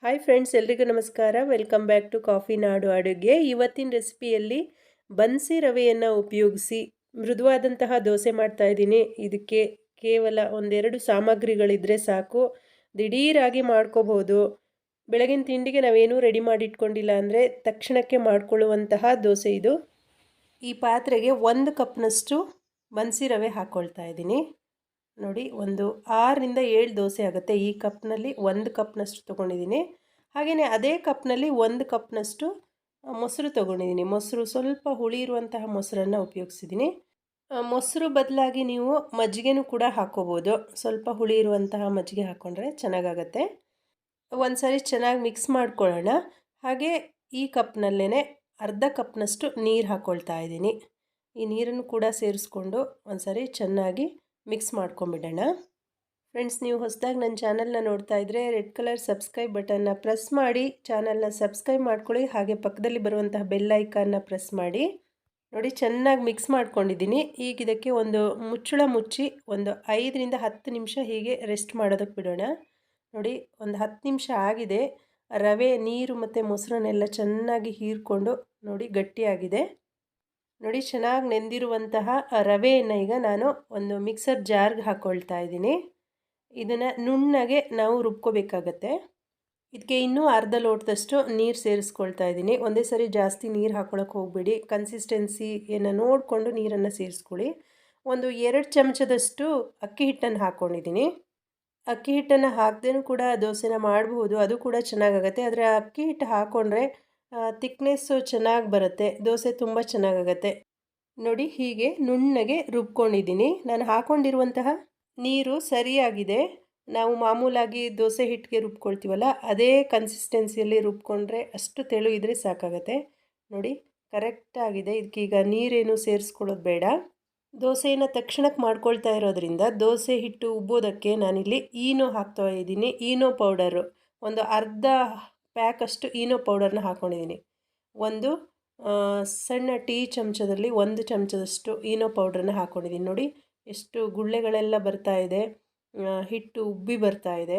Hi friends, ಎಲ್ರಿಗೂ ನಮಸ್ಕಾರ. Welcome back to coffee ನಾಡು ಅಡುಗೆ. ಇವತ್ತಿನ ರೆಸಿಪಿಯಲ್ಲಿ ಬನ್ಸಿ ರವೆಯನ್ನು ಉಪಯೋಗಿಸಿ ಮೃದುವಾದಂತಹ ದೋಸೆ ಮಾಡ್ತಾ ಇದ್ದೀನಿ. ಇದಕ್ಕೆ ಕೇವಲ ಒಂದೆರಡು ಸಾಮಗ್ರಿಗಳಿದ್ರೆ ಸಾಕು, ದಿಢೀರಾಗಿ ಮಾಡ್ಕೋಬಹುದು. ಬೆಳಗಿನ ತಿಂಡಿಗೆ ನಾವೇನೂ ರೆಡಿ ಮಾಡಿ ಇಟ್ಕೊಂಡಿಲ್ಲ ಅಂದರೆ ತಕ್ಷಣಕ್ಕೆ ಮಾಡ್ಕೊಳ್ಳುವಂತಹ ದೋಸೆ ಇದು. ಈ ಪಾತ್ರೆಗೆ 1 ಕಪ್ನಷ್ಟು ಬನ್ಸಿ ರವೆ ಹಾಕ್ಕೊಳ್ತಾ ಇದ್ದೀನಿ. ನೋಡಿ, ಒಂದು 6ರಿಂದ 7 ದೋಸೆ ಆಗುತ್ತೆ. ಈ ಕಪ್ನಲ್ಲಿ 1 ಕಪ್ನಷ್ಟು ತೊಗೊಂಡಿದ್ದೀನಿ. ಹಾಗೆಯೇ ಅದೇ ಕಪ್ನಲ್ಲಿ 1 ಕಪ್ನಷ್ಟು ಮೊಸರು ತೊಗೊಂಡಿದ್ದೀನಿ. ಮೊಸರು ಸ್ವಲ್ಪ ಹುಳಿ ಇರುವಂತಹ ಮೊಸರನ್ನು ಉಪಯೋಗಿಸಿದ್ದೀನಿ. ಮೊಸರು ಬದಲಾಗಿ ನೀವು ಮಜ್ಜಿಗೆನೂ ಕೂಡ ಹಾಕ್ಕೋಬೋದು. ಸ್ವಲ್ಪ ಹುಳಿ ಇರುವಂತಹ ಮಜ್ಜಿಗೆ ಹಾಕ್ಕೊಂಡ್ರೆ ಚೆನ್ನಾಗಾಗತ್ತೆ. ಒಂದು ಸಾರಿ ಚೆನ್ನಾಗಿ ಮಿಕ್ಸ್ ಮಾಡ್ಕೊಳ್ಳೋಣ. ಹಾಗೆ ಈ ಕಪ್ನಲ್ಲೇ ಅರ್ಧ ಕಪ್ನಷ್ಟು ನೀರು ಹಾಕ್ಕೊಳ್ತಾ ಇದ್ದೀನಿ. ಈ ನೀರನ್ನು ಕೂಡ ಸೇರಿಸ್ಕೊಂಡು ಒಂದು ಸಾರಿ ಚೆನ್ನಾಗಿ ಮಿಕ್ಸ್ ಮಾಡ್ಕೊಂಬಿಡೋಣ. ಫ್ರೆಂಡ್ಸ್, ನೀವು ಹೊಸದಾಗಿ ನನ್ನ ಚಾನಲ್ನ ನೋಡ್ತಾ ಇದ್ದರೆ ರೆಡ್ ಕಲರ್ ಸಬ್ಸ್ಕ್ರೈಬ್ ಬಟನ್ನ ಪ್ರೆಸ್ ಮಾಡಿ ಚಾನಲ್ನ ಸಬ್ಸ್ಕ್ರೈಬ್ ಮಾಡ್ಕೊಳ್ಳಿ. ಹಾಗೆ ಪಕ್ಕದಲ್ಲಿ ಬರುವಂತಹ ಬೆಲ್ ಐಕಾನ್ನ ಪ್ರೆಸ್ ಮಾಡಿ. ನೋಡಿ, ಚೆನ್ನಾಗಿ ಮಿಕ್ಸ್ ಮಾಡ್ಕೊಂಡಿದ್ದೀನಿ. ಈಗ ಇದಕ್ಕೆ ಒಂದು ಮುಚ್ಚಳ ಮುಚ್ಚಿ ಒಂದು 5ರಿಂದ 10 ನಿಮಿಷ ಹೀಗೆ ರೆಸ್ಟ್ ಮಾಡೋದಕ್ಕೆ ಬಿಡೋಣ. ನೋಡಿ, ಒಂದು 10 ನಿಮಿಷ ಆಗಿದೆ. ರವೆ, ನೀರು ಮತ್ತು ಮೊಸರನ್ನೆಲ್ಲ ಚೆನ್ನಾಗಿ ಹೀರ್ಕೊಂಡು ನೋಡಿ ಗಟ್ಟಿಯಾಗಿದೆ. ನೋಡಿ, ಚೆನ್ನಾಗಿ ನೆಂದಿರುವಂತಹ ರವೆಯನ್ನು ಈಗ ನಾನು ಒಂದು ಮಿಕ್ಸರ್ ಜಾರ್ಗೆ ಹಾಕ್ಕೊಳ್ತಾ ಇದ್ದೀನಿ. ಇದನ್ನು ನುಣ್ಣಗೆ ನಾವು ರುಬ್ಕೋಬೇಕಾಗತ್ತೆ. ಇದಕ್ಕೆ ಇನ್ನೂ ಅರ್ಧ ಲೋಟದಷ್ಟು ನೀರು ಸೇರಿಸ್ಕೊಳ್ತಾ ಇದ್ದೀನಿ. ಒಂದೇ ಸರಿ ಜಾಸ್ತಿ ನೀರು ಹಾಕ್ಕೊಳಕ್ಕೆ ಹೋಗಬೇಡಿ. ಕನ್ಸಿಸ್ಟೆನ್ಸಿಯನ್ನು ನೋಡಿಕೊಂಡು ನೀರನ್ನು ಸೇರಿಸ್ಕೊಳ್ಳಿ. ಒಂದು 2 ಚಮಚದಷ್ಟು ಅಕ್ಕಿ ಹಿಟ್ಟನ್ನು ಹಾಕ್ಕೊಂಡಿದ್ದೀನಿ. ಅಕ್ಕಿ ಹಿಟ್ಟನ್ನು ಹಾಕದೇನೂ ಕೂಡ ದೋಸೆನ ಮಾಡಬಹುದು, ಅದು ಕೂಡ ಚೆನ್ನಾಗಾಗತ್ತೆ. ಆದರೆ ಅಕ್ಕಿ ಹಿಟ್ಟು ಹಾಕ್ಕೊಂಡ್ರೆ ತಿಕ್ನೆಸ್ಸು ಚೆನ್ನಾಗಿ ಬರುತ್ತೆ, ದೋಸೆ ತುಂಬ ಚೆನ್ನಾಗಾಗತ್ತೆ. ನೋಡಿ, ಹೀಗೆ ನುಣ್ಣಗೆ ರುಬ್ಕೊಂಡಿದ್ದೀನಿ. ನಾನು ಹಾಕ್ಕೊಂಡಿರುವಂತಹ ನೀರು ಸರಿಯಾಗಿದೆ. ನಾವು ಮಾಮೂಲಾಗಿ ದೋಸೆ ಹಿಟ್ಟಿಗೆ ರುಬ್ಕೊಳ್ತೀವಲ್ಲ, ಅದೇ ಕನ್ಸಿಸ್ಟೆನ್ಸಿಯಲ್ಲಿ ರುಬ್ಕೊಂಡ್ರೆ ಅಷ್ಟು ತೆಳು ಇದ್ದರೆ ಸಾಕಾಗತ್ತೆ. ನೋಡಿ, ಕರೆಕ್ಟಾಗಿದೆ. ಇದಕ್ಕೀಗ ನೀರೇನು ಸೇರಿಸ್ಕೊಳ್ಳೋದು ಬೇಡ. ದೋಸೆಯನ್ನು ತಕ್ಷಣಕ್ಕೆ ಮಾಡ್ಕೊಳ್ತಾ ಇರೋದ್ರಿಂದ ದೋಸೆ ಹಿಟ್ಟು ಉಬ್ಬೋದಕ್ಕೆ ನಾನಿಲ್ಲಿ ಈನೋ ಹಾಕ್ತಾ ಇದ್ದೀನಿ. ಈನೋ ಪೌಡರು ಒಂದು ಅರ್ಧ ಪ್ಯಾಕಷ್ಟು ಈನೋ ಪೌಡರ್ನ ಹಾಕ್ಕೊಂಡಿದ್ದೀನಿ. ಒಂದು ಸಣ್ಣ ಟೀ ಚಮಚದಲ್ಲಿ 1 ಚಮಚದಷ್ಟು ಈನೋ ಪೌಡ್ರನ್ನ ಹಾಕ್ಕೊಂಡಿದ್ದೀನಿ. ನೋಡಿ, ಎಷ್ಟು ಗುಳ್ಳೆಗಳೆಲ್ಲ ಬರ್ತಾ ಇದೆ, ಹಿಟ್ಟು ಉಬ್ಬಿ ಬರ್ತಾ ಇದೆ.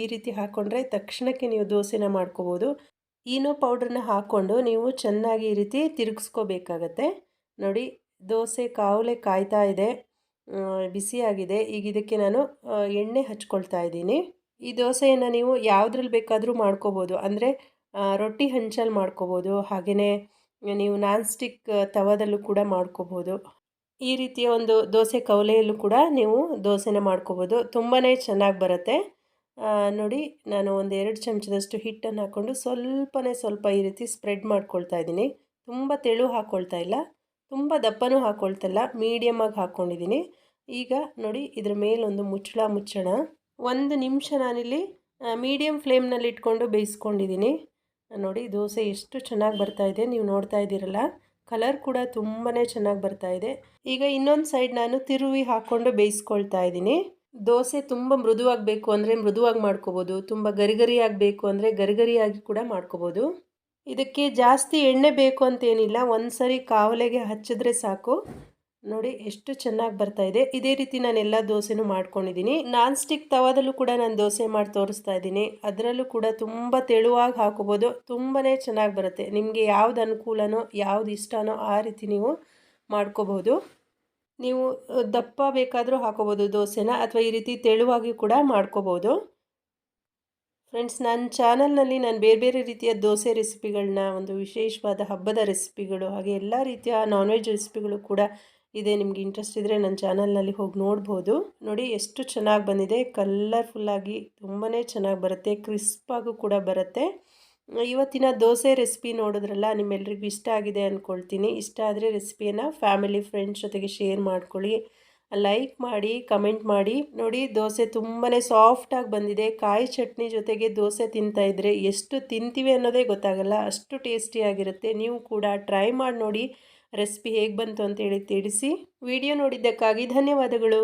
ಈ ರೀತಿ ಹಾಕ್ಕೊಂಡ್ರೆ ತಕ್ಷಣಕ್ಕೆ ನೀವು ದೋಸೆನ ಮಾಡ್ಕೋಬೋದು. ಈನೋ ಪೌಡ್ರನ್ನ ಹಾಕ್ಕೊಂಡು ನೀವು ಚೆನ್ನಾಗಿ ಈ ರೀತಿ ತಿರುಗಿಸ್ಕೋಬೇಕಾಗತ್ತೆ. ನೋಡಿ, ದೋಸೆ ಕಾವಲೆ ಕಾಯ್ತಾ ಇದೆ, ಬಿಸಿಯಾಗಿದೆ. ಈಗ ಇದಕ್ಕೆ ನಾನು ಎಣ್ಣೆ ಹಚ್ಕೊಳ್ತಾ ಇದ್ದೀನಿ. ಈ ದೋಸೆಯನ್ನು ನೀವು ಯಾವುದ್ರಲ್ಲಿ ಬೇಕಾದರೂ ಮಾಡ್ಕೋಬೋದು. ಅಂದರೆ ರೊಟ್ಟಿ ಹಂಚಲ್ಲಿ ಮಾಡ್ಕೋಬೋದು, ಹಾಗೆಯೇ ನೀವು ನಾನ್ ಸ್ಟಿಕ್ ತವಾದಲ್ಲೂ ಕೂಡ ಮಾಡ್ಕೋಬೋದು. ಈ ರೀತಿಯ ಒಂದು ದೋಸೆ ಕವಲೆಯಲ್ಲೂ ಕೂಡ ನೀವು ದೋಸೆನ ಮಾಡ್ಕೋಬೋದು. ತುಂಬಾ ಚೆನ್ನಾಗಿ ಬರುತ್ತೆ. ನೋಡಿ, ನಾನು ಒಂದು 2 ಚಮಚದಷ್ಟು ಹಿಟ್ಟನ್ನು ಹಾಕ್ಕೊಂಡು ಸ್ವಲ್ಪ ಈ ರೀತಿ ಸ್ಪ್ರೆಡ್ ಮಾಡ್ಕೊಳ್ತಾ ಇದ್ದೀನಿ. ತುಂಬ ತೆಳು ಹಾಕ್ಕೊಳ್ತಾ ಇಲ್ಲ, ತುಂಬ ದಪ್ಪನೂ ಹಾಕ್ಕೊಳ್ತಲ್ಲ, ಮೀಡಿಯಮಾಗಿ ಹಾಕ್ಕೊಂಡಿದ್ದೀನಿ. ಈಗ ನೋಡಿ, ಇದ್ರ ಮೇಲೊಂದು ಮುಚ್ಚೋಣ. 1 ನಿಮಿಷ ನಾನಿಲ್ಲಿ ಮೀಡಿಯಮ್ ಫ್ಲೇಮ್ನಲ್ಲಿ ಇಟ್ಕೊಂಡು ಬೇಯಿಸ್ಕೊಂಡಿದ್ದೀನಿ. ನೋಡಿ, ದೋಸೆ ಎಷ್ಟು ಚೆನ್ನಾಗಿ ಬರ್ತಾ ಇದೆ, ನೀವು ನೋಡ್ತಾ ಇದ್ದೀರಲ್ಲ. ಕಲರ್ ಕೂಡ ತುಂಬಾ ಚೆನ್ನಾಗಿ ಬರ್ತಾ ಇದೆ. ಈಗ ಇನ್ನೊಂದು ಸೈಡ್ ನಾನು ತಿರುವಿ ಹಾಕ್ಕೊಂಡು ಬೇಯಿಸ್ಕೊಳ್ತಾ ಇದ್ದೀನಿ. ದೋಸೆ ತುಂಬ ಮೃದುವಾಗಬೇಕು ಅಂದರೆ ಮೃದುವಾಗಿ ಮಾಡ್ಕೋಬೋದು, ತುಂಬ ಗರಿಗರಿ ಆಗಬೇಕು ಅಂದರೆ ಗರಿಗರಿಯಾಗಿ ಕೂಡ ಮಾಡ್ಕೋಬೋದು. ಇದಕ್ಕೆ ಜಾಸ್ತಿ ಎಣ್ಣೆ ಬೇಕು ಅಂತೇನಿಲ್ಲ, ಒಂದು ಸರಿ ಕಾವಲೆಗೆ ಹಚ್ಚಿದ್ರೆ ಸಾಕು. ನೋಡಿ, ಎಷ್ಟು ಚೆನ್ನಾಗಿ ಬರ್ತಾ ಇದೆ. ಇದೇ ರೀತಿ ನಾನು ಎಲ್ಲ ದೋಸೆನೂ ಮಾಡ್ಕೊಂಡಿದ್ದೀನಿ. ನಾನ್ ಸ್ಟಿಕ್ ತವಾದಲ್ಲೂ ಕೂಡ ನಾನು ದೋಸೆ ಮಾಡಿ ತೋರಿಸ್ತಾ ಇದ್ದೀನಿ. ಅದರಲ್ಲೂ ಕೂಡ ತುಂಬ ತೆಳುವಾಗಿ ಹಾಕೋಬೋದು, ತುಂಬಾ ಚೆನ್ನಾಗಿ ಬರುತ್ತೆ. ನಿಮಗೆ ಯಾವ್ದು ಅನುಕೂಲನೋ ಯಾವ್ದು ಇಷ್ಟನೋ ಆ ರೀತಿ ನೀವು ಮಾಡ್ಕೋಬೋದು. ನೀವು ದಪ್ಪ ಬೇಕಾದರೂ ಹಾಕೋಬೋದು ದೋಸೆನ, ಅಥವಾ ಈ ರೀತಿ ತೆಳುವಾಗಿ ಕೂಡ ಮಾಡ್ಕೋಬೋದು. ಫ್ರೆಂಡ್ಸ್, ನನ್ನ ಚಾನಲ್ನಲ್ಲಿ ನಾನು ಬೇರೆ ರೀತಿಯ ದೋಸೆ ರೆಸಿಪಿಗಳನ್ನ, ಒಂದು ವಿಶೇಷವಾದ ಹಬ್ಬದ ರೆಸಿಪಿಗಳು, ಹಾಗೆ ಎಲ್ಲ ರೀತಿಯ ನಾನ್ ವೆಜ್ ರೆಸಿಪಿಗಳು ಕೂಡ ಇದೆ. ನಿಮಗೆ ಇಂಟ್ರೆಸ್ಟ್ ಇದ್ದರೆ ನನ್ನ ಚಾನಲ್ನಲ್ಲಿ ಹೋಗಿ ನೋಡ್ಬೋದು. ನೋಡಿ, ಎಷ್ಟು ಚೆನ್ನಾಗಿ ಬಂದಿದೆ. ಕಲರ್ಫುಲ್ಲಾಗಿ ತುಂಬಾ ಚೆನ್ನಾಗಿ ಬರುತ್ತೆ, ಕ್ರಿಸ್ಪಾಗೂ ಕೂಡ ಬರುತ್ತೆ. ಇವತ್ತಿನ ದೋಸೆ ರೆಸಿಪಿ ನೋಡಿದ್ರಲ್ಲ, ನಿಮ್ಮೆಲ್ರಿಗೂ ಇಷ್ಟ ಆಗಿದೆ ಅಂದ್ಕೊಳ್ತೀನಿ. ಇಷ್ಟ ಆದರೆ ರೆಸಿಪಿಯನ್ನು ಫ್ಯಾಮಿಲಿ ಫ್ರೆಂಡ್ಸ್ ಜೊತೆಗೆ ಶೇರ್ ಮಾಡ್ಕೊಳ್ಳಿ, ಲೈಕ್ ಮಾಡಿ, ಕಮೆಂಟ್ ಮಾಡಿ. ನೋಡಿ, ದೋಸೆ ತುಂಬಾ ಸಾಫ್ಟಾಗಿ ಬಂದಿದೆ. ಕಾಯಿ ಚಟ್ನಿ ಜೊತೆಗೆ ದೋಸೆ ತಿಂತಾಯಿದ್ರೆ ಎಷ್ಟು ತಿಂತೀವಿ ಅನ್ನೋದೇ ಗೊತ್ತಾಗಲ್ಲ, ಅಷ್ಟು ಟೇಸ್ಟಿಯಾಗಿರುತ್ತೆ. ನೀವು ಕೂಡ ಟ್ರೈ ಮಾಡಿ ನೋಡಿ, ರೆಸಿಪಿ ಹೇಗೆ ಬಂತು ಅಂತೇಳಿ ತಿಳಿಸಿ. ವಿಡಿಯೋ ನೋಡಿದ್ದಕ್ಕಾಗಿ ಧನ್ಯವಾದಗಳು.